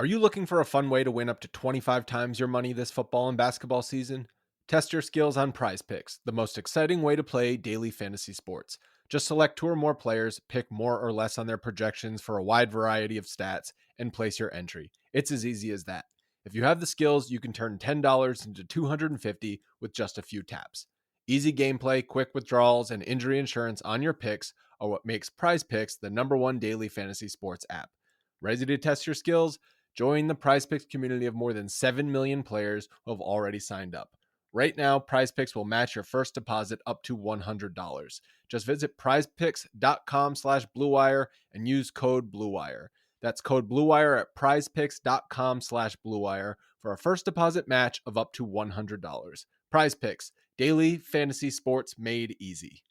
Are you looking for a fun way to win up to 25 times your money this football and basketball season? Test your skills on Prize Picks, the most exciting way to play daily fantasy sports. Just select two or more players, pick more or less on their projections for a wide variety of stats, and place your entry. It's as easy as that. If you have the skills, you can turn $10 into $250 with just a few taps. Easy gameplay, quick withdrawals, and injury insurance on your picks are what makes Prize Picks the #1 daily fantasy sports app. Ready to test your skills? Join the PrizePicks community of more than 7 million players who have already signed up. Right now, PrizePicks will match your first deposit up to $100. Just visit prizepicks.com/bluewire and use code BLUEWIRE. That's code BLUEWIRE at prizepicks.com/bluewire for a first deposit match of up to $100. PrizePicks, daily fantasy sports made easy.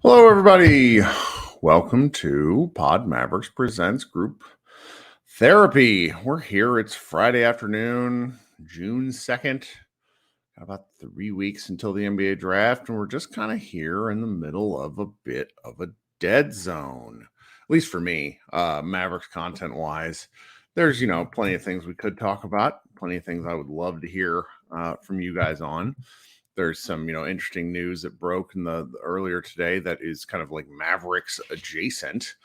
Hello, everybody. Welcome to Pod Mavericks Presents Group Therapy. We're here. It's Friday afternoon, June 2nd. Got about 3 weeks until the NBA draft, and we're just kind of here in the middle of a bit of a dead zone, at least for me, Mavericks content-wise. There's, plenty of things we could talk about, plenty of things I would love to hear from you guys on. There's some, interesting news that broke in the earlier today that is kind of like Mavericks adjacent.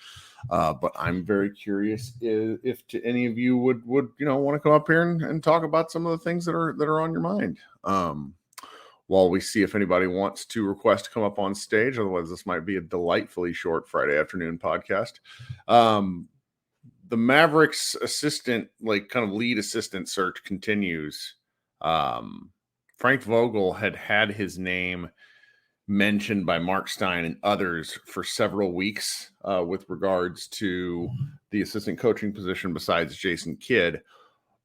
But I'm very curious if to any of you would want to come up here and talk about some of the things that are on your mind. While we see if anybody wants to request to come up on stage, otherwise this might be a delightfully short Friday afternoon podcast. The Mavericks assistant, kind of lead assistant search continues. Frank Vogel had his name mentioned by Mark Stein and others for several weeks with regards to the assistant coaching position besides Jason Kidd.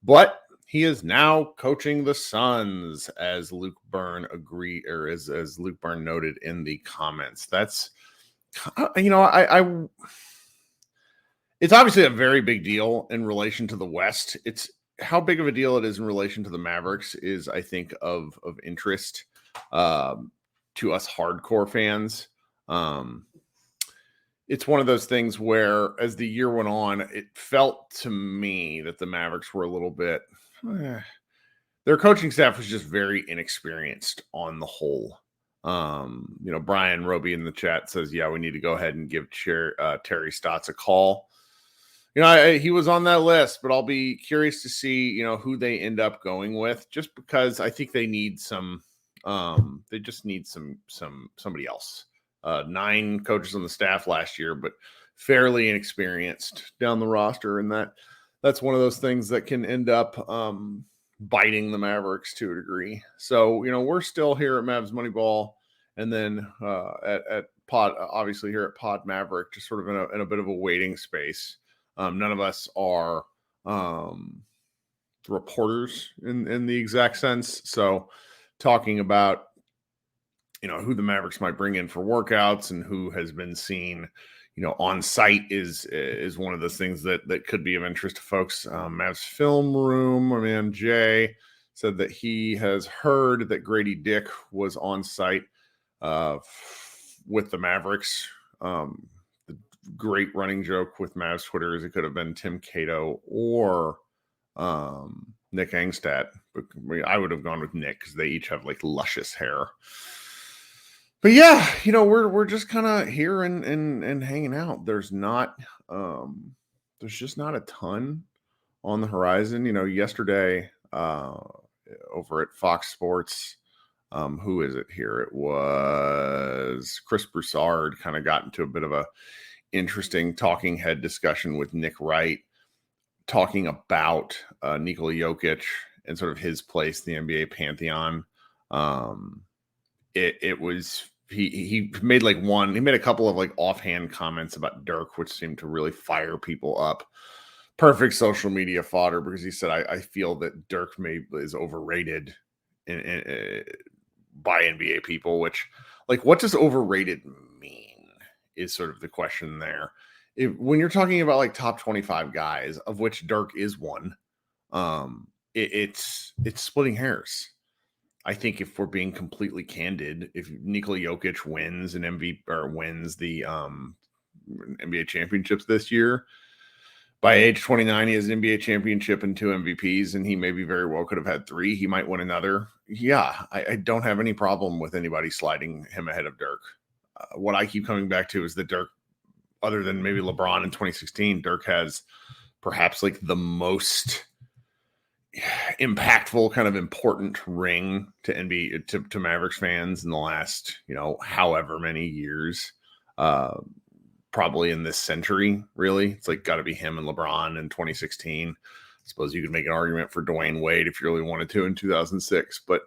But he is now coaching the Suns, as Luke Byrne as Luke Byrne noted in the comments. That's, it's obviously a very big deal in relation to the West. It's how big of a deal it is in relation to the Mavericks is, I think, of interest to us hardcore fans. It's one of those things where, as the year went on, it felt to me that the Mavericks were a little bit, their coaching staff was just very inexperienced on the whole. Brian Roby in the chat says, yeah, we need to go ahead and give Terry Stotts a call. He was on that list, but I'll be curious to see, who they end up going with, just because I think they need they just need somebody else. 9 coaches on the staff last year, but fairly inexperienced down the roster. And that's one of those things that can end up biting the Mavericks to a degree. So, we're still here at Mavs Moneyball, and then at Pod, obviously here at Pod Maverick, just sort of in a bit of a waiting space. None of us are reporters in the exact sense. So talking about, who the Mavericks might bring in for workouts and who has been seen, on site is one of those things that could be of interest to folks. Mavs Film Room, my man Jay said that he has heard that Grady Dick was on site with the Mavericks. Great running joke with Mavs Twitter is it could have been Tim Cato or Nick Angstadt, but I would have gone with Nick because they each have luscious hair. But yeah, we're just kind of here and hanging out. There's just not a ton on the horizon. Yesterday over at Fox Sports, who is it here? It was Chris Broussard kind of got into a bit of a interesting talking head discussion with Nick Wright talking about Nikola Jokic and sort of his place in the NBA pantheon. It was he made a couple of like offhand comments about Dirk, which seemed to really fire people up. Perfect social media fodder, because he said, I feel that Dirk is overrated by NBA people, which, like, what does overrated mean is sort of the question there. When you're talking about like top 25 guys, of which Dirk is one, it's splitting hairs. I think if we're being completely candid, if Nikola Jokic wins an MVP or wins the NBA championships this year, by age 29, he has an NBA championship and 2 MVPs, and he maybe very well could have had 3. He might win another. Yeah, I don't have any problem with anybody sliding him ahead of Dirk. What I keep coming back to is that Dirk, other than maybe LeBron in 2016, Dirk has perhaps like the most impactful, kind of important ring to NBA to Mavericks fans in the last, however many years. Probably in this century, really. It's like got to be him and LeBron in 2016. I suppose you could make an argument for Dwayne Wade if you really wanted to in 2006, but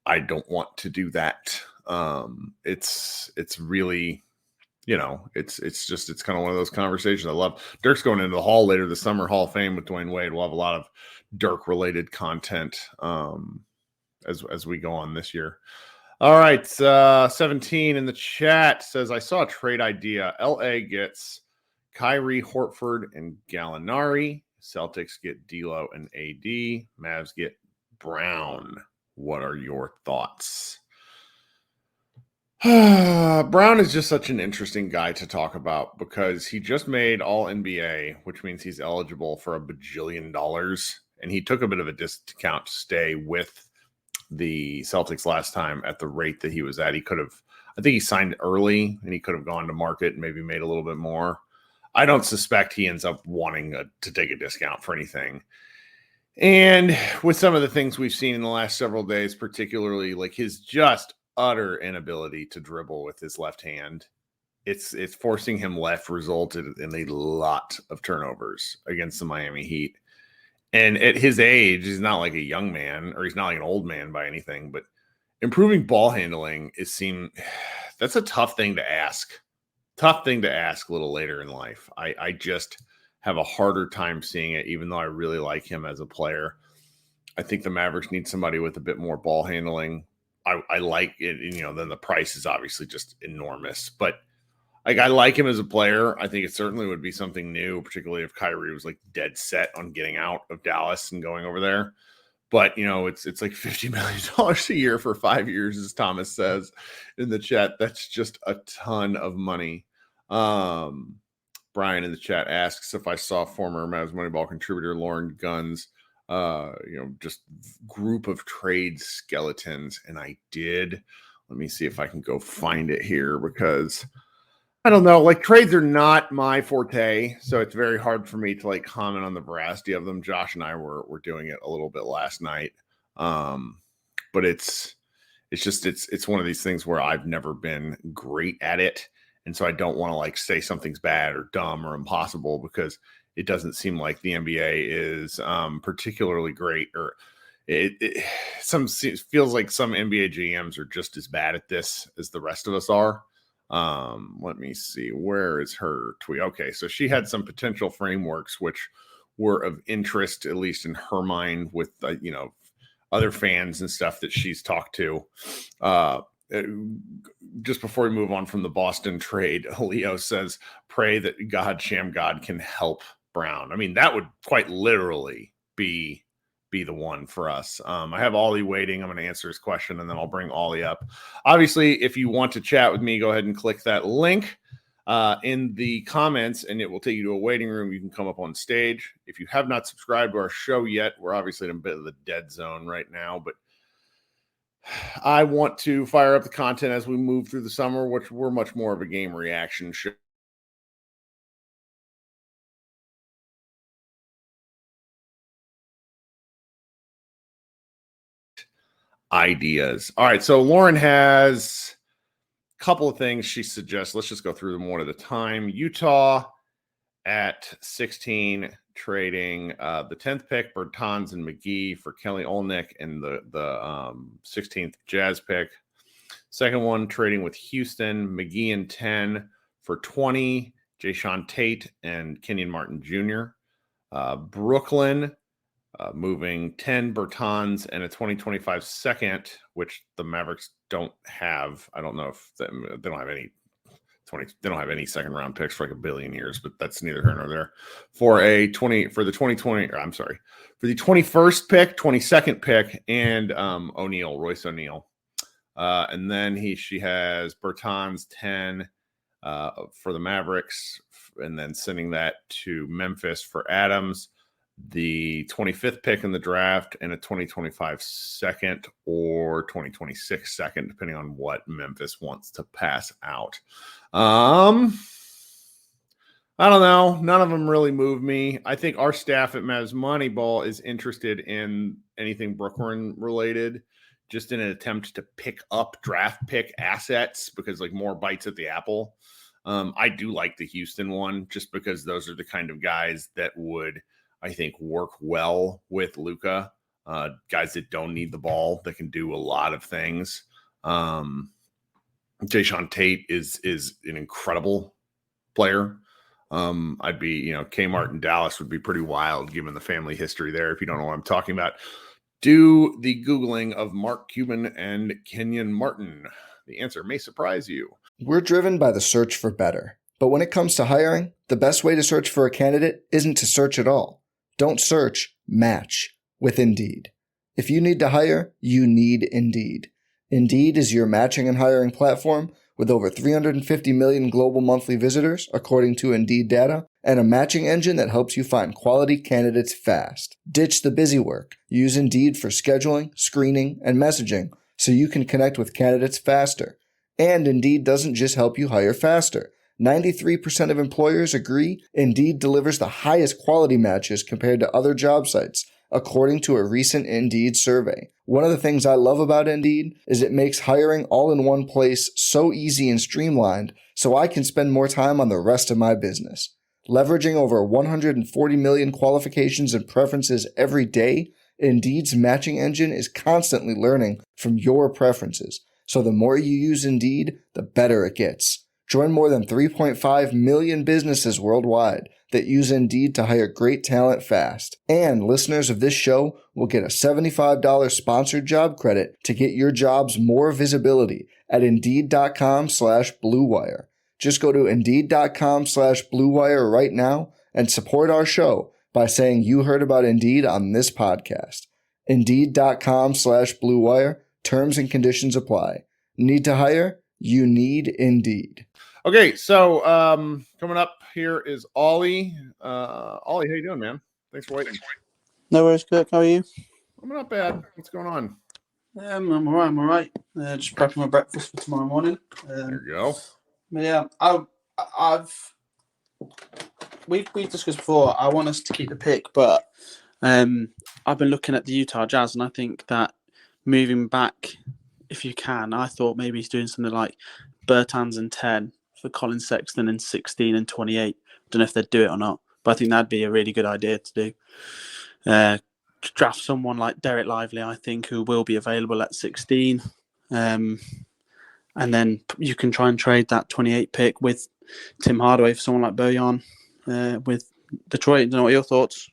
I don't want to do that. It's really, it's kind of one of those conversations I love. Dirk's going into the Hall later this summer, Hall of Fame with Dwayne Wade. We'll have a lot of Dirk related content as we go on this year. All right, 17 in the chat says, I saw a trade idea. LA gets Kyrie, Horford, and Gallinari. Celtics get D'Lo and AD. Mavs get Brown. What are your thoughts? Brown is just such an interesting guy to talk about because he just made All NBA, which means he's eligible for $1 bajillion. And he took a bit of a discount to stay with the Celtics last time at the rate that he was at. I think he signed early and he could have gone to market and maybe made a little bit more. I don't suspect he ends up wanting to take a discount for anything. And with some of the things we've seen in the last several days, particularly like his just utter inability to dribble with his left hand, it's forcing him left, resulted in a lot of turnovers against the Miami Heat. And at his age, he's not like a young man, or he's not like an old man by anything, but improving ball handling that's a tough thing to ask. Tough thing to ask a little later in life. I just have a harder time seeing it, even though I really like him as a player. I think the Mavericks need somebody with a bit more ball handling. I like it, then the price is obviously just enormous, but I like him as a player. I think it certainly would be something new, particularly if Kyrie was like dead set on getting out of Dallas and going over there. But, it's like $50 million a year for 5 years, as Thomas says in the chat. That's just a ton of money. Brian in the chat asks if I saw former Mavs Moneyball contributor Lauren Gunn's, just group of trade skeletons. And I did. Let me see if I can go find it here, because I don't know. Like, trades are not my forte, so it's very hard for me to like comment on the veracity of them. Josh and I were doing it a little bit last night, but it's one of these things where I've never been great at it, and so I don't want to like say something's bad or dumb or impossible, because it doesn't seem like the NBA is particularly great, or it feels like some NBA GMs are just as bad at this as the rest of us are. Let me see, where is her tweet? Okay, so she had some potential frameworks which were of interest, at least in her mind, with other fans and stuff that she's talked to. Just before we move on from the Boston trade, Leo says, pray that Sham God can help Brown. I mean, that would quite literally be the one for us. I have Ollie waiting. I'm going to answer his question, and then I'll bring Ollie up. Obviously, if you want to chat with me, go ahead and click that link in the comments, and it will take you to a waiting room. You can come up on stage. If you have not subscribed to our show yet, we're obviously in a bit of the dead zone right now, but I want to fire up the content as we move through the summer, which we're much more of a game reaction show. Ideas. All right, so Lauren has couple of things she suggests. Let's just go through them one at a time. Utah at 16, trading the 10th pick, Bertans and McGee for Kelly Olynyk and the 16th Jazz pick. Second one, trading with Houston, McGee and 10 for 20, Jayshawn Tate and Kenyon Martin Jr. Brooklyn moving 10 Bertans and a 2025 second, which the Mavericks don't have. I don't know if they don't have any 20. They don't have any second round picks for like a billion years, but that's neither here nor there. For the 2020, I'm sorry, for the 21st pick, 22nd pick, and Royce O'Neal. And then she has Bertans 10 for the Mavericks, and then sending that to Memphis for Adams, the 25th pick in the draft, and a 2025 second or 2026 second, depending on what Memphis wants to pass out. I don't know. None of them really move me. I think our staff at Mavs Moneyball is interested in anything Brooklyn related, just in an attempt to pick up draft pick assets because like more bites at the apple. I do like the Houston one just because those are the kind of guys that would, I think, work well with Luka. Guys that don't need the ball, that can do a lot of things. Jayshawn Tate is an incredible player. I'd be, Kmart in Dallas would be pretty wild given the family history there. If you don't know what I'm talking about, do the Googling of Mark Cuban and Kenyon Martin. The answer may surprise you. We're driven by the search for better. But when it comes to hiring, the best way to search for a candidate isn't to search at all. Don't search, match with Indeed. If you need to hire, you need Indeed. Indeed is your matching and hiring platform with over 350 million global monthly visitors, according to Indeed data, and a matching engine that helps you find quality candidates fast. Ditch the busy work. Use Indeed for scheduling, screening, and messaging so you can connect with candidates faster. And Indeed doesn't just help you hire faster. 93% of employers agree Indeed delivers the highest quality matches compared to other job sites, according to a recent Indeed survey. One of the things I love about Indeed is it makes hiring all in one place so easy and streamlined so I can spend more time on the rest of my business. Leveraging over 140 million qualifications and preferences every day, Indeed's matching engine is constantly learning from your preferences. So the more you use Indeed, the better it gets. Join more than 3.5 million businesses worldwide that use Indeed to hire great talent fast. And listeners of this show will get a $75 sponsored job credit to get your jobs more visibility at Indeed.com/Blue Wire. Just go to Indeed.com/Blue Wire right now and support our show by saying you heard about Indeed on this podcast. Indeed.com/Blue Wire. Terms and conditions apply. Need to hire? You need Indeed. Okay, so coming up here is Ollie. Ollie, how you doing, man? Thanks for waiting. No worries, Kirk. How are you? I'm not bad. What's going on? I'm all right. Just prepping my breakfast for tomorrow morning. There you go. But yeah, we've discussed before. I want us to keep the pick, but I've been looking at the Utah Jazz, and I think that moving back, if you can, I thought maybe he's doing something like Bertans and 10 for Colin Sexton and 16 and 28. Don't know if they'd do it or not, but I think that'd be a really good idea to do. Draft someone like Derek Lively, I think, who will be available at 16. And then you can try and trade that 28 pick with Tim Hardaway for someone like Bojan with Detroit. I don't know what your thoughts.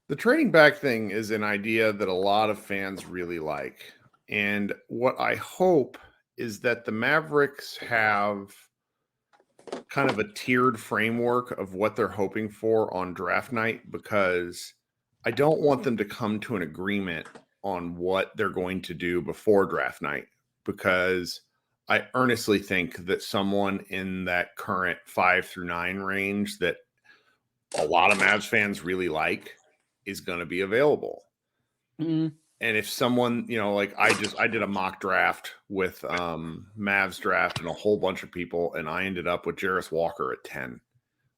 The trading back thing is an idea that a lot of fans really like. And what I hope is that the Mavericks have kind of a tiered framework of what they're hoping for on draft night, because I don't want them to come to an agreement on what they're going to do before draft night, because I earnestly think that someone in that current 5 through 9 range that a lot of Mavs fans really like is going to be available. Mm-hmm. And if someone, like I did a mock draft with Mavs draft and a whole bunch of people, and I ended up with Jarris Walker at 10.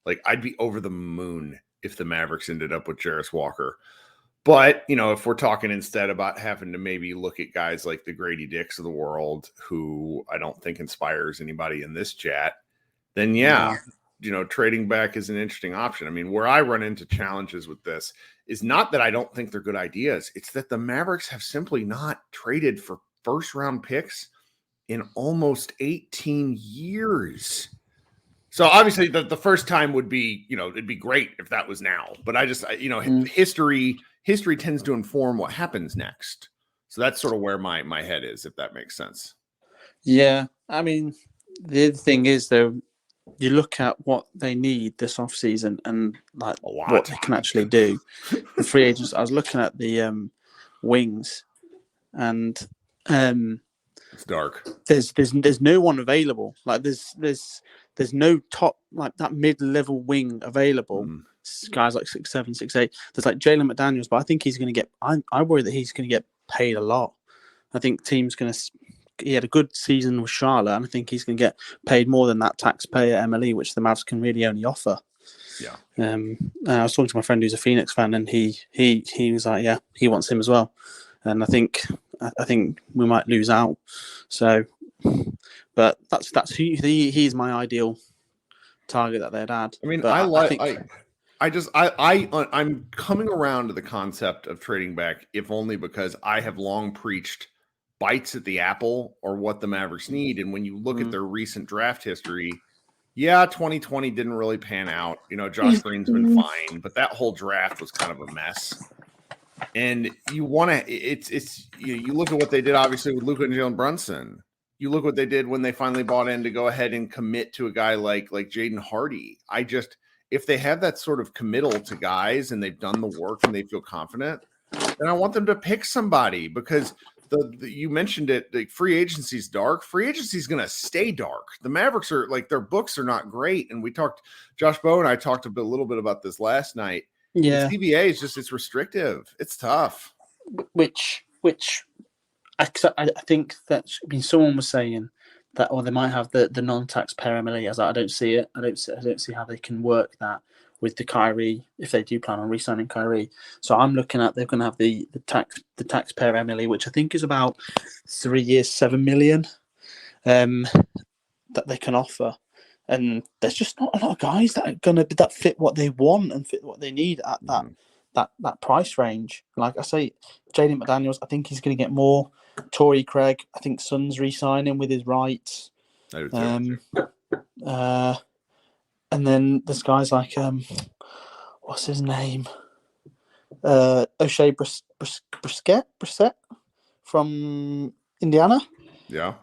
Like, I'd be over the moon if the Mavericks ended up with Jarris Walker. But, if we're talking instead about having to maybe look at guys like the Grady Dicks of the world, who I don't think inspires anybody in this chat, then trading back is an interesting option. I mean, where I run into challenges with this is not that I don't think they're good ideas. It's that the Mavericks have simply not traded for first round picks in almost 18 years. So obviously the first time would be, it'd be great if that was now, but history tends to inform what happens next. So that's sort of where my head is, if that makes sense. Yeah. I mean, the other thing is, though, you look at what they need this off season and like what they can actually do. The free agents, I was looking at the wings, and it's dark. There's no one available. Like there's no top, like that mid-level wing available. Guys like 6'7", 6'8". There's like Jalen McDaniels, but I think he's going to get. I worry that he's going to get paid a lot. I think team's going to. He had a good season with Charlotte, and I think he's going to get paid more than that taxpayer MLE, which the Mavs can really only offer. Yeah. I was talking to my friend who's a Phoenix fan, and he was like, yeah, he wants him as well. And I think we might lose out. So, but that's who he's my ideal target that they'd add. I mean, but I'm coming around to the concept of trading back, if only because I have long preached bites at the apple or what the Mavericks need. And when you look at their recent draft history, 2020 didn't really pan out. Josh Green's been fine, but that whole draft was kind of a mess. And you want to, you look at what they did, obviously, with Luka and Jalen Brunson. You look what they did when they finally bought in to go ahead and commit to a guy like Jaden Hardy. If they have that sort of committal to guys and they've done the work and they feel confident, then I want them to pick somebody, because you mentioned it, the free agency is dark. Free agency is going to stay dark. The Mavericks are like, their books are not great. And Josh Bowe and I talked a little bit about this last night. Yeah. The CBA is it's restrictive. It's tough. Which I think that, someone was saying that, or they might have the non-taxpayer MLE. I was like, I don't see it. I don't see how they can work that with the Kyrie, if they do plan on re-signing Kyrie. So I'm looking at, they're going to have the taxpayer MLE, which I think is about 3 years, 7 million that they can offer. And there's just not a lot of guys that are going to that fit what they want and fit what they need at that price range. Like I say, Jaden McDaniels, I think he's going to get more. Torrey Craig, I think Sun's re-signing with his rights. I do too. And then there's guys like what's his name? O'Shea Brissett from Indiana. Yeah.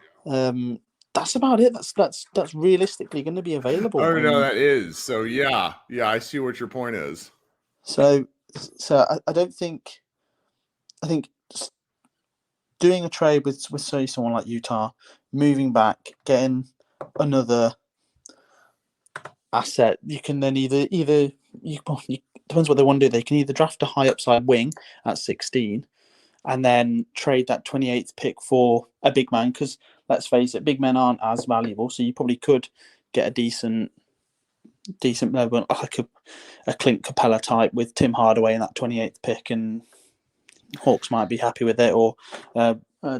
That's about it. That's realistically going to be available. Oh no, that is. So yeah, I see what your point is. So I don't think. I think doing a trade with say someone like Utah, moving back, getting another asset, you can then either depends what they want to do. They can either draft a high upside wing at 16, and then trade that 28th pick for a big man, because let's face it, big men aren't as valuable. So you probably could get a decent level, like a Clint Capella type with Tim Hardaway in that 28th pick, and Hawks might be happy with it, or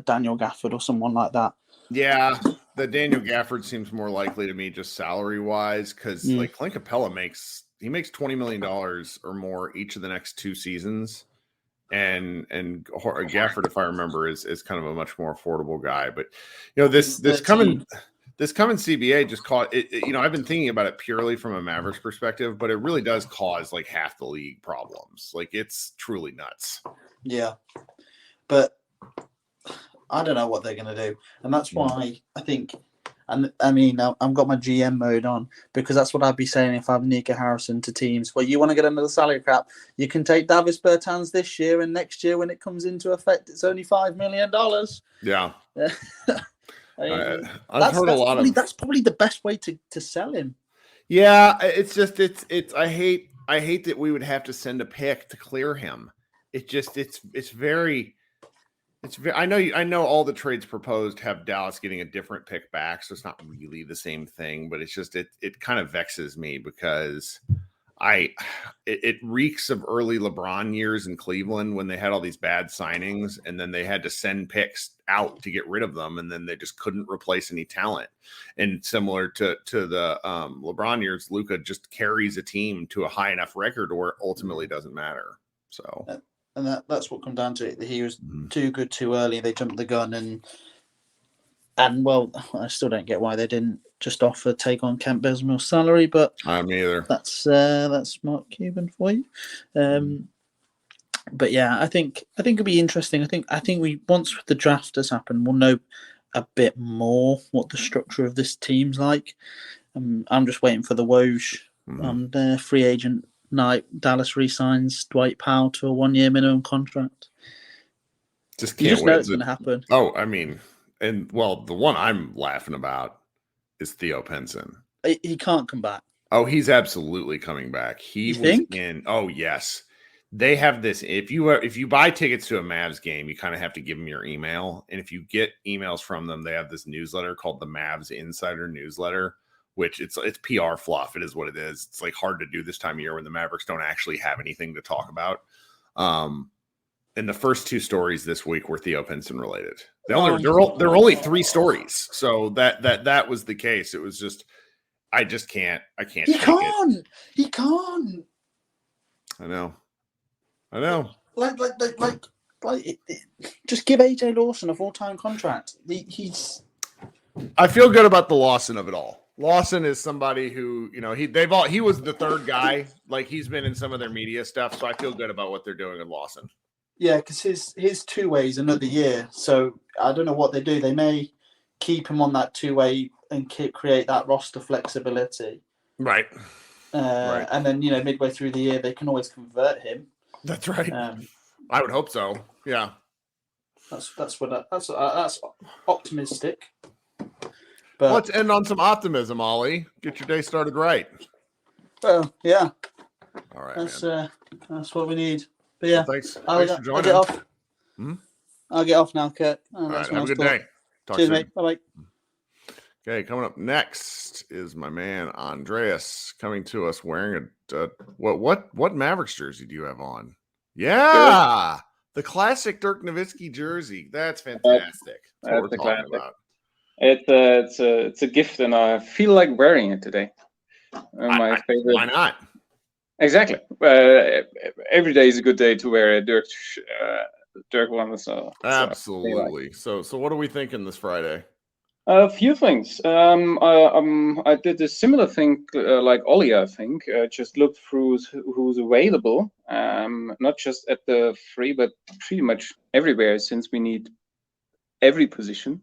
Daniel Gafford or someone like that. Yeah, the Daniel Gafford seems more likely to me, just salary wise, because like Clint Capella makes $20 million or more each of the next 2 seasons. And Gafford, if I remember, is kind of a much more affordable guy. But this coming CBA just caught it. I've been thinking about it purely from a Mavericks perspective, but it really does cause like half the league problems. Like, it's truly nuts. Yeah, but I don't know what they're going to do, and that's why I think. And I mean, I've got my GM mode on, because that's what I'd be saying if I'm Nika Harrison to teams. Well, you want to get another salary cap, you can take Davis Bertans this year, and next year when it comes into effect, it's only $5 million. Yeah. I've heard a lot of. That's probably the best way to sell him. Yeah, it's I hate that we would have to send a pick to clear him. It's very. I know all the trades proposed have Dallas getting a different pick back, so it's not really the same thing, but it's just it kind of vexes me, because it reeks of early LeBron years in Cleveland when they had all these bad signings and then they had to send picks out to get rid of them, and then they just couldn't replace any talent. And similar to the LeBron years, Luka just carries a team to a high enough record where it ultimately doesn't matter. So, and that's what come down to it. He was too good too early. They jumped the gun, and well, I still don't get why they didn't just take on Kent Bazemore salary, but me either. That's Mark Cuban for you. But yeah, I think it'll be interesting. I think we once the draft has happened, we'll know a bit more what the structure of this team's like. I'm just waiting for the Woj on the free agent night. Dallas re-signs Dwight Powell to a 1-year minimum contract. Just you can't just wait. know it's going to happen. Oh, I mean, and well, the one I'm laughing about is Theo Pinson. He can't come back. Oh, he's absolutely coming back. He You was think? in. Oh, yes. They have this. If you buy tickets to a Mavs game, you kind of have to give them your email. And if you get emails from them, they have this newsletter called the Mavs Insider Newsletter, which it's PR fluff. It is what it is. It's like hard to do this time of year when the Mavericks don't actually have anything to talk about. And the first 2 stories this week were Theo Pinson related. There are only 3 stories. So that was the case. It was just, I can't. He can't. He can't. I know. Like, just give AJ Lawson a full-time contract. I feel good about the Lawson of it all. Lawson is somebody who, he was the third guy. Like, he's been in some of their media stuff, so I feel good about what they're doing with Lawson. Yeah, because his 2-way is another year. So I don't know what they do. They may keep him on that 2-way and create that roster flexibility. Right. Right. And then, midway through the year, they can always convert him. That's right. I would hope so. Yeah. That's optimistic. But let's end on some optimism, Ollie. Get your day started right. Well, yeah. All right. That's what we need. But yeah, well, thanks for joining. I'll get off. I'll get off now, Kirk. All right, have a good day. Talk Cheers, soon. mate. Bye-bye. Okay, coming up next is my man Andreas coming to us wearing a what Mavericks jersey do you have on? Yeah, the classic Dirk Nowitzki jersey. That's fantastic. That's what we're talking about. It's a gift, and I feel like wearing it today. My favorite. Why not? Exactly. Every day is a good day to wear a Dirk one. So absolutely. So what are we thinking this Friday? A few things. I did a similar thing like Ollie. I think just looked through who's available. Not just at the free, but pretty much everywhere, since we need every position.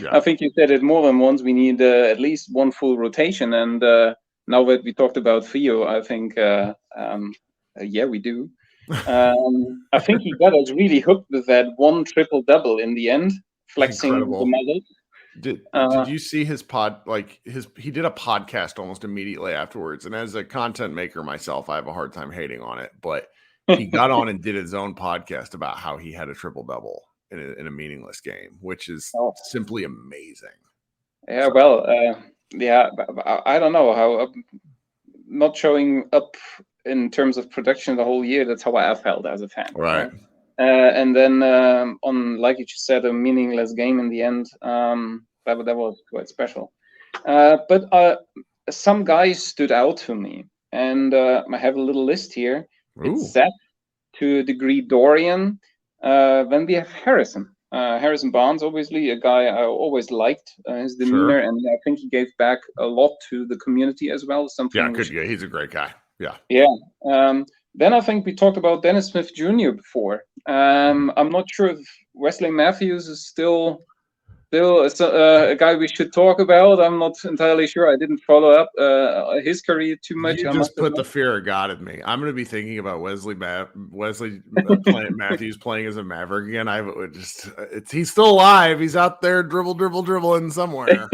Yeah. I think you said it more than once. We need at least one full rotation, and now that we talked about Theo, I think yeah, we do. I think he got us really hooked with that 1 triple-double in the end, flexing the muscles. Did you see his he did a podcast almost immediately afterwards, and as a content maker myself, I have a hard time hating on it, but he got on and did his own podcast about how he had a triple-double in a meaningless game, which is simply amazing. Yeah, well, yeah, I don't know how not showing up in terms of production the whole year. That's how I felt as a fan. Right. And then on, like you just said, a meaningless game in the end. That was quite special. But some guys stood out to me, and I have a little list here. Ooh. It's Seth, to a degree Dorian. Then we have Harrison. Harrison Barnes, obviously, a guy I always liked his demeanor, and I think he gave back a lot to the community as well. He's a great guy. Yeah. Yeah. Then I think we talked about Dennis Smith Jr. before. I'm not sure if Wesley Matthews is still a guy we should talk about. I'm not entirely sure. I didn't follow up his career too much. You just put the fear of God in me. I'm going to be thinking about Wesley Matthews playing as a Maverick again. He's still alive. He's out there dribbling somewhere.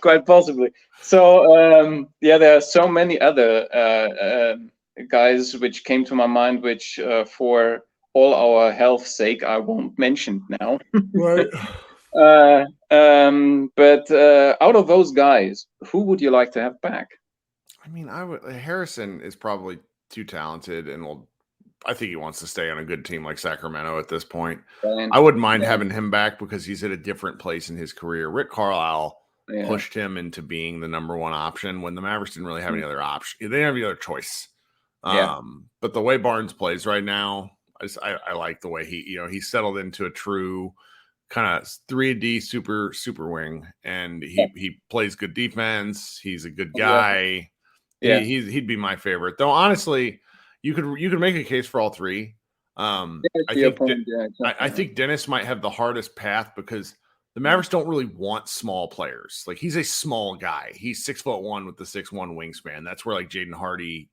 Quite possibly. So yeah, there are so many other guys which came to my mind, which for all our health's sake, I won't mention now. Right. But out of those guys, who would you like to have back? I mean, Harrison is probably too talented, and I think he wants to stay on a good team like Sacramento at this point. And I wouldn't mind having him back because he's at a different place in his career. Rick Carlisle pushed him into being the number one option when the Mavericks didn't really have any other option. They didn't have any other choice. But the way Barnes plays right now, I like the way he settled into a true kind of 3D super wing, and he plays good defense. He's a good guy. He'd be my favorite, though. Honestly, you could make a case for all three. I think Dennis might have the hardest path because the Mavericks don't really want small players. Like, he's a small guy. He's 6'1" with the 6'1" wingspan. That's where like Jaden Hardy,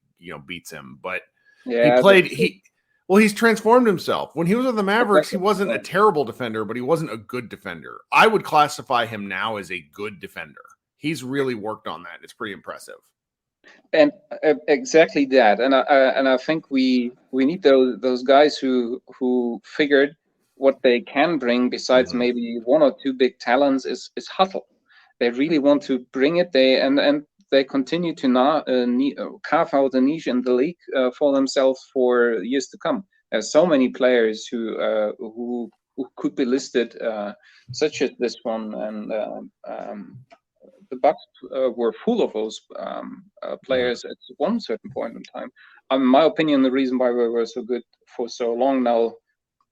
beats him. But he's transformed himself. When he was with the Mavericks, he wasn't a terrible defender, but he wasn't a good defender. I would classify him now as a good defender. He's really worked on that. It's pretty impressive. And exactly that. And I think we need those guys who figured what they can bring besides maybe one or two big talents is hustle. They really want to bring it. They continue to carve out a niche in the league for themselves for years to come. There's so many players who could be listed, such as this one, and the Bucks were full of those players at one certain point in time. In my opinion, the reason why we were so good for so long now,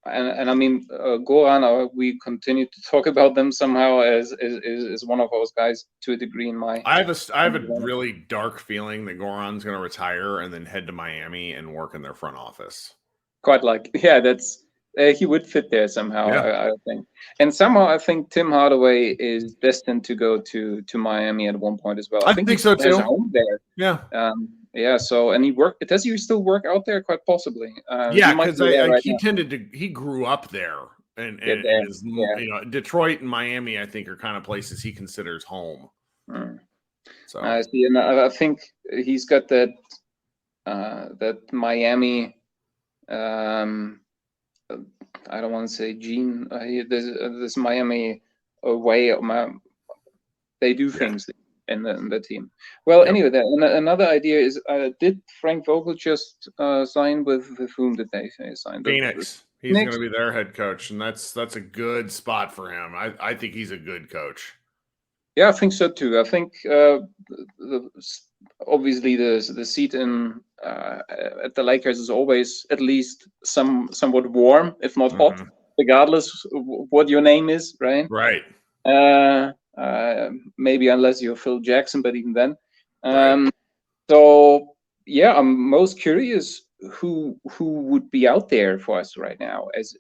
and I mean, Goran, we continue to talk about them somehow as one of those guys to a degree in my. I have a really dark feeling that Goran's going to retire and then head to Miami and work in their front office. Quite that's. He would fit there somehow, I think. And somehow I think Tim Hardaway is destined to go to Miami at one point as well. I think so too. Home there. Yeah. So, and does he still work out there? Quite possibly. Because he grew up there, and Detroit and Miami, I think, are kind of places he considers home. So I see, and I think he's got that Miami. I don't want to say gene. This Miami way of they do things in the team. Well, anyway, another idea is: did Frank Vogel just sign with whom did they sign? Phoenix. He's going to be their head coach, and that's a good spot for him. I think he's a good coach. Yeah, I think so too. I think obviously the seat in at the Lakers is always at least somewhat warm, if not hot, regardless of what your name is, right? Right. Maybe unless you're Phil Jackson, but even then. So yeah, I'm most curious who would be out there for us right now as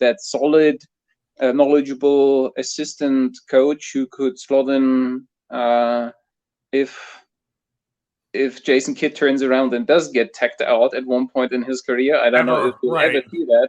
that solid, knowledgeable assistant coach who could slot in if Jason Kidd turns around and does get tacked out at one point in his career. I don't know if we'll ever see that.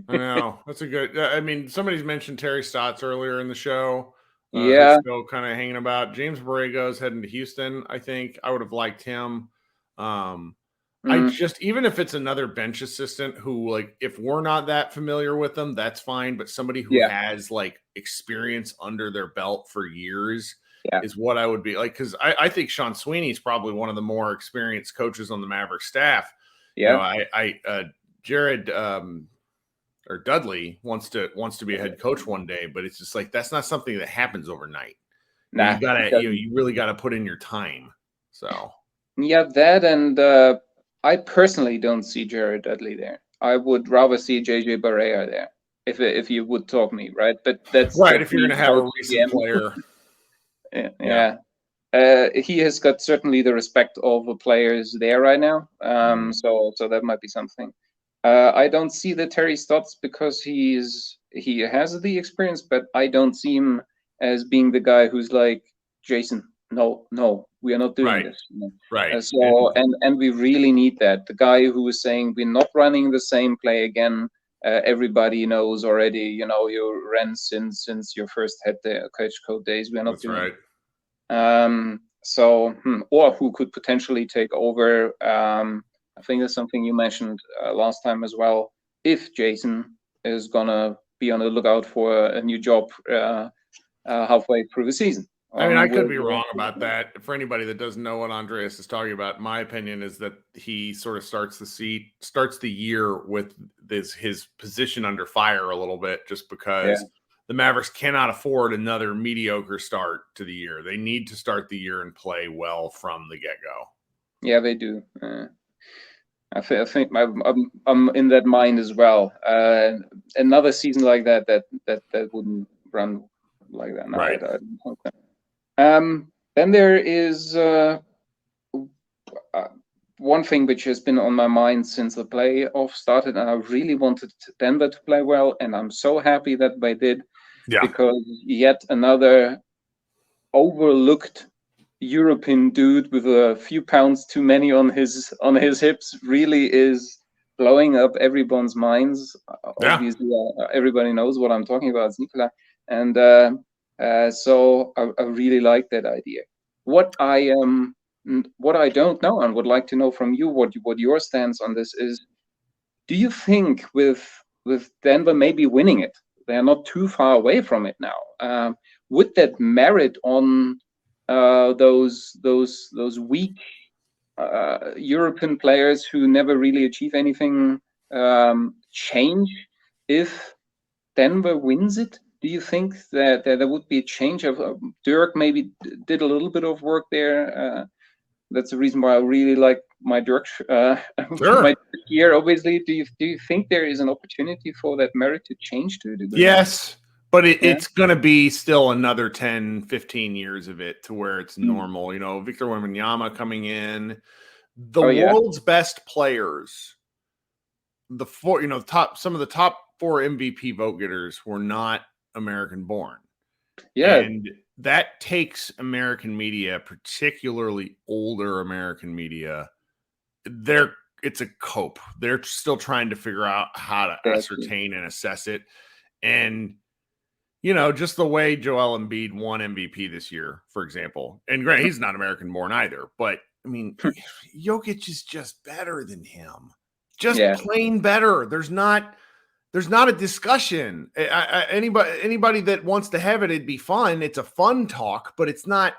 I know. That's a good. I mean, somebody's mentioned Terry Stotts earlier in the show. Who's still kind of hanging about. James Borrego's heading to Houston. I think I would have liked him. I just, even if it's another bench assistant who, like, if we're not that familiar with them, that's fine. But somebody who has like experience under their belt for years is what I would be like. Because I think Sean Sweeney is probably one of the more experienced coaches on the Maverick staff. Jared or Dudley wants to be a head coach one day, but it's just like that's not something that happens overnight. You gotta you really gotta put in your time. So that and I personally don't see Jared Dudley there. I would rather see JJ Barea there, if you would talk me, right? But that's right. If you're going to have a recent player, he has got certainly the respect of the players there right now. So that might be something. I don't see the Terry Stotts because he has the experience, but I don't see him as being the guy who's like, Jason, no, we are not doing this. Right. And we really need that. The guy who is saying we're not running the same play again. Everybody knows already. You ran since your first head coach days. We are not doing it. Or who could potentially take over? I think that's something you mentioned last time as well. If Jason is gonna be on the lookout for a new job halfway through the season. I mean, I could be with, wrong about that. For anybody that doesn't know what Andreas is talking about, my opinion is that he sort of starts the year with his position under fire a little bit, just because the Mavericks cannot afford another mediocre start to the year. They need to start the year and play well from the get-go. Yeah, they do. I think I'm in that mind as well. Another season like that wouldn't run like that. No, Right. I don't think that. Then there is one thing which has been on my mind since the playoff started, and I really wanted Denver to play well, and I'm so happy that they did, because yet another overlooked European dude with a few pounds too many on his hips really is blowing up everyone's minds. Obviously, everybody knows what I'm talking about. It's Nikola, and so I really like that idea. What I don't know and would like to know from you, what your stance on this is. Do you think with Denver maybe winning it, they are not too far away from it now? Would that merit on those weak European players who never really achieve anything change if Denver wins it? Do you think that there would be a change of Dirk maybe did a little bit of work there? That's the reason why I really like my Dirk my year. Obviously, do you think there is an opportunity for that merit to change to a degree? Yes, but it's going to be still another 10, 15 years of it to where it's normal. You know, Victor Wembanyama coming in, the world's best players, some of the top 4 MVP vote getters were not American born. Yeah. And that takes American media, particularly older American media, it's a cope. They're still trying to figure out how to ascertain and assess it. And, you know, just the way Joel Embiid won MVP this year, for example, and granted, he's not American born either, but I mean, Jokic is just better than him. Just plain better. There's not a discussion. Anybody that wants to have it, it'd be fun. It's a fun talk, but it's not.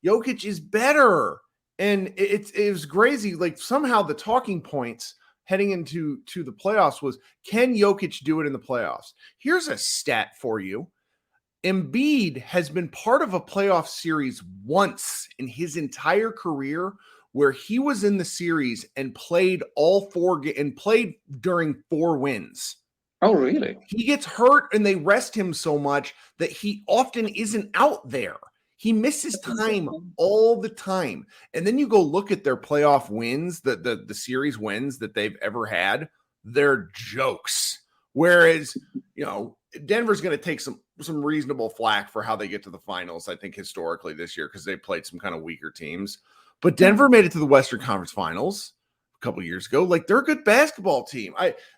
Jokic is better, and it was crazy. Like somehow the talking points heading into the playoffs was, can Jokic do it in the playoffs? Here's a stat for you: Embiid has been part of a playoff series once in his entire career, where he was in the series and played all 4 and played during 4 wins. Oh, really? He gets hurt and they rest him so much that he often isn't out there. He misses time all the time. And then you go look at their playoff wins, the series wins that they've ever had, they're jokes. Whereas, you know, Denver's going to take some reasonable flack for how they get to the finals, I think, historically this year, because they played some kind of weaker teams. But Denver made it to the Western Conference Finals a couple years ago. Like, they're a good basketball team.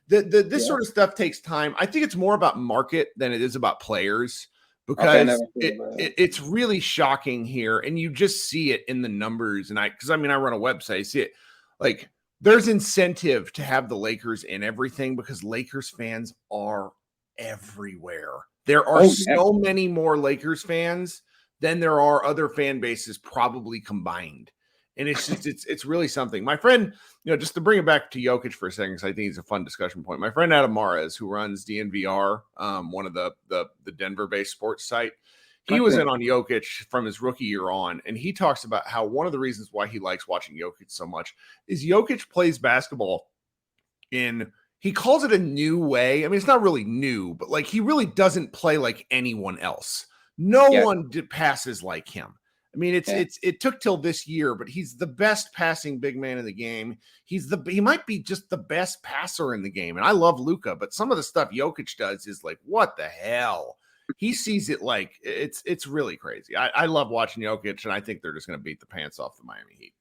This sort of stuff takes time. I think it's more about market than it is about players, because it's really shocking here, and you just see it in the numbers. And I run a website, I see it. Like, there's incentive to have the Lakers in everything because Lakers fans are everywhere. There are so many more Lakers fans than there are other fan bases probably combined. And it's just, it's really something. My friend, you know, just to bring it back to Jokic for a second, because I think it's a fun discussion point. My friend Adam Mares, who runs DNVR, one of the Denver-based sports site, he was in on Jokic from his rookie year on, and he talks about how one of the reasons why he likes watching Jokic so much is Jokic plays basketball in, he calls it a new way. I mean, it's not really new, but like he really doesn't play like anyone else. No one passes like him. I mean, it took till this year, but he's the best passing big man in the game. He might be just the best passer in the game. And I love Luka, but some of the stuff Jokic does is like, what the hell? He sees it like it's really crazy. I love watching Jokic, and I think they're just going to beat the pants off the Miami Heat.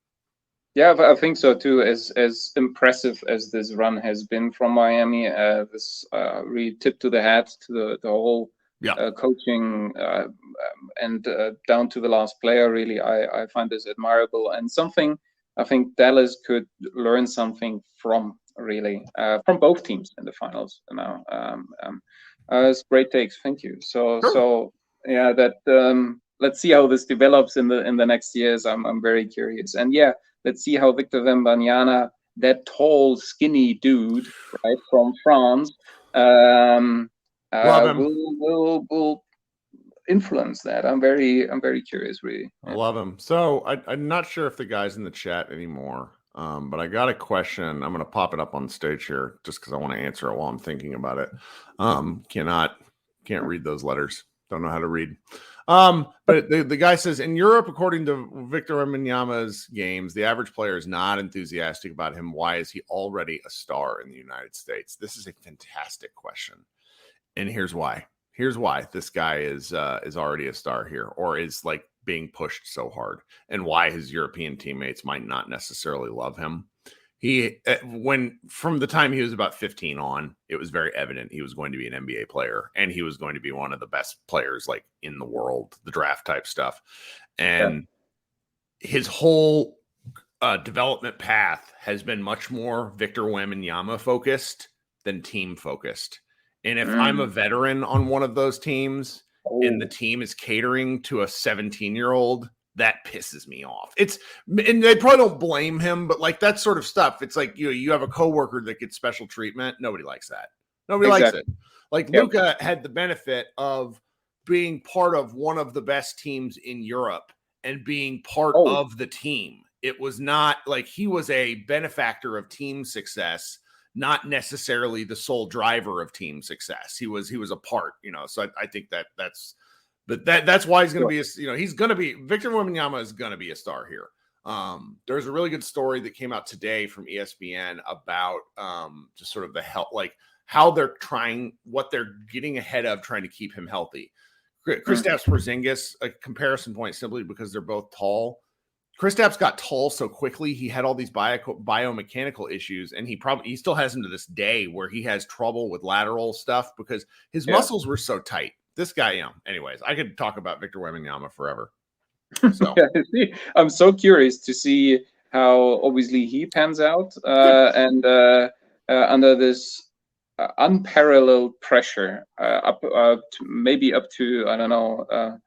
Yeah, I think so too. As impressive as this run has been from Miami, this really tip to the hat to the whole coaching and down to the last player. Really, I find this admirable and something I think Dallas could learn something from. Really, from both teams in the finals now. It's great takes. Thank you. So yeah, that let's see how this develops in the next years. I'm very curious. And yeah, let's see how Victor Wembanyama, that tall, skinny dude, right, from France, Love him. will influence that. I'm very curious, really. I love him. So I'm not sure if the guy's in the chat anymore, but I got a question. I'm going to pop it up on stage here just because I want to answer it while I'm thinking about it. Can't read those letters. Don't know how to read. But the guy says, in Europe, according to Victor Wembanyama's games, the average player is not enthusiastic about him. Why is he already a star in the United States? This is a fantastic question. And here's why. Here's why this guy is already a star here, or is like being pushed so hard, and why his European teammates might not necessarily love him. When from the time he was about 15 on, it was very evident he was going to be an NBA player, and he was going to be one of the best players like in the world, the draft type stuff. And his whole development path has been much more Victor Wembanyama focused than team focused. And if I'm a veteran on one of those teams and the team is catering to a 17-year-old, that pisses me off. And they probably don't blame him, but like that sort of stuff. It's like, you have a coworker that gets special treatment. Nobody likes that. Nobody likes it. Like Luka had the benefit of being part of one of the best teams in Europe and being part of the team. It was not like he was a benefactor of team success, not necessarily the sole driver of team success. He was a part, so I think that's why he's going to be, he's going to be, Victor Wembanyama is going to be a star here. There's a really good story that came out today from ESPN about just sort of the health, like how they're what they're getting ahead of trying to keep him healthy. Kristaps Porzingis, a comparison point simply because they're both tall. Kristaps got tall so quickly, he had all these biomechanical issues, and he still has them to this day where he has trouble with lateral stuff because his muscles were so tight. This guy, anyways, I could talk about Victor Wembanyama forever. So I'm so curious to see how obviously he pans out and under this unparalleled pressure, up to I don't know.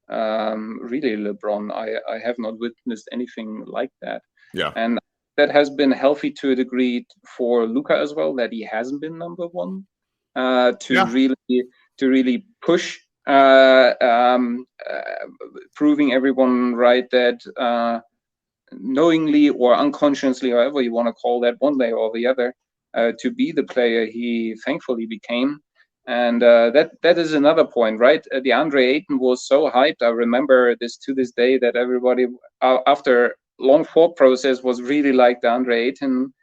Really, LeBron, I have not witnessed anything like that. Yeah, and that has been healthy to a degree for Luka as well, that he hasn't been number one to really push, proving everyone right that knowingly or unconsciously, however you want to call that, one way or the other, to be the player he thankfully became. And that is another point, right? DeAndre Ayton was so hyped. I remember this to this day, that everybody, after long thought process, was really like DeAndre Ayton.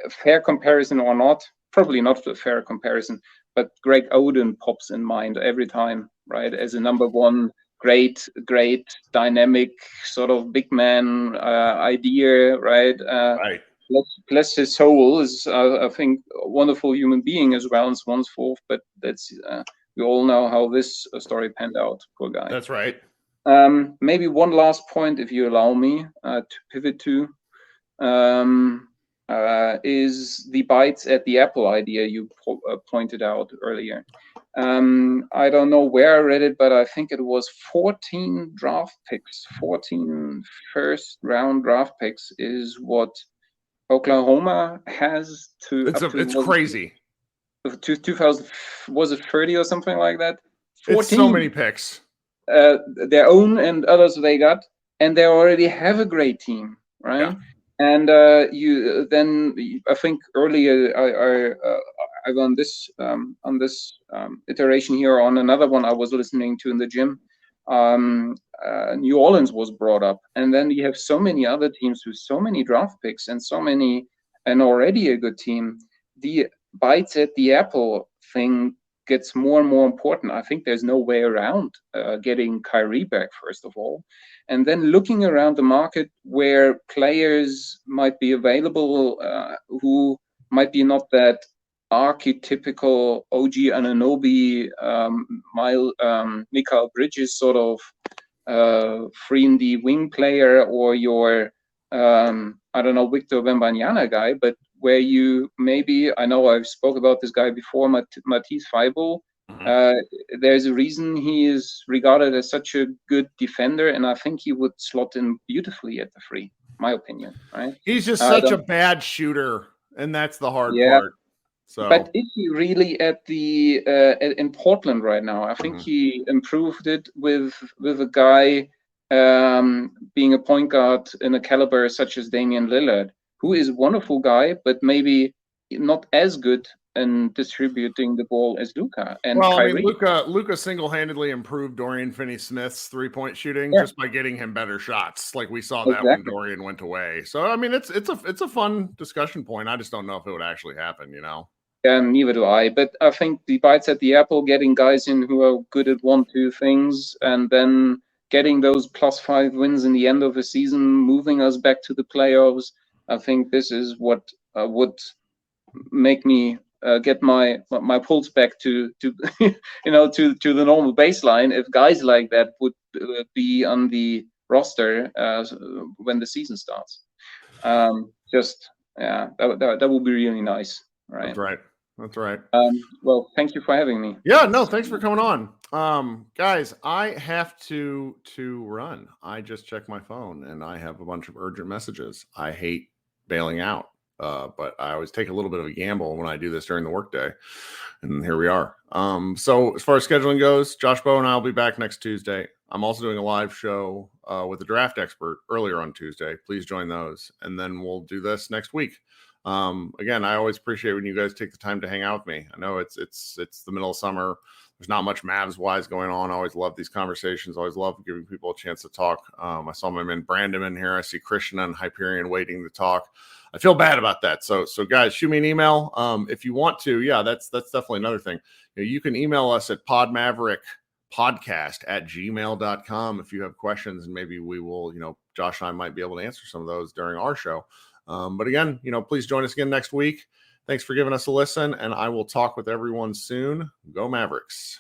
Fair comparison or not? Probably not a fair comparison, but Greg Oden pops in mind every time, right? As a number one, great, dynamic, sort of big man idea, right? Right. Bless his soul, is I think a wonderful human being as well, and so on and so forth. But that's we all know how this story panned out. Poor guy. That's right. Maybe one last point, if you allow me to pivot to, is the bites at the apple idea you pointed out earlier. I don't know where I read it, but I think it was 14 draft picks, 14 first-round draft picks is what Oklahoma has to. It's crazy. To 2000, was it 30 or something like that? 14. It's so many picks. Their own and others they got, and they already have a great team, right? Yeah. And I think earlier I on this iteration here on another one I was listening to in the gym. New Orleans was brought up, and then you have so many other teams with so many draft picks and already a good team. The bites at the apple thing gets more and more important. I think there's no way around getting Kyrie back, first of all, and then looking around the market where players might be available who might be not that archetypical OG Anunoby, Mikal Bridges sort of 3-and-D wing player, or your Victor Wembanyama guy, but where you maybe, I know I've spoke about this guy before, Matisse Thybulle, Uh, there's a reason he is regarded as such a good defender, and I think he would slot in beautifully at the 3. My opinion, right? He's just I such a don't- bad shooter, and that's the hard yeah, part. So, but is he really at the in Portland right now? I think Mhm. he improved it with a guy being a point guard in a caliber such as Damian Lillard, who is a wonderful guy, but maybe not as good in distributing the ball as Luka and well, I mean, Kyrie. Luka single-handedly improved Dorian Finney-Smith's three-point shooting Yeah, just by getting him better shots. Like we saw that when exactly. Dorian went away. So, I mean, it's a fun discussion point. I just don't know if it would actually happen. And neither do I. But I think the bites at the apple, getting guys in who are good at 1-2 things, and then getting those +5 wins in the end of the season, moving us back to the playoffs. I think this is what would make me get my pulse back to to the normal baseline. If guys like that would be on the roster when the season starts, just that would be really nice, right? That's right. That's right. Well, thank you for having me. Yeah, no, thanks for coming on. Guys, I have to run. I just checked my phone and I have a bunch of urgent messages. I hate bailing out, but I always take a little bit of a gamble when I do this during the workday. And here we are. So as far as scheduling goes, Josh Bowe and I will be back next Tuesday. I'm also doing a live show with the draft expert earlier on Tuesday. Please join those. And then we'll do this next week. Again, I always appreciate when you guys take the time to hang out with me. I know it's the middle of summer. There's not much Mavs wise going on. I always love these conversations. Always love giving people a chance to talk. I saw my man Brandon in here. I see Christian and Hyperion waiting to talk. I feel bad about that. So guys, shoot me an email. If you want to, yeah, that's definitely another thing. You can email us at podmaverickpodcast@gmail.com if you have questions, and maybe we will, Josh and I might be able to answer some of those during our show. But again, please join us again next week. Thanks for giving us a listen, and I will talk with everyone soon. Go Mavericks.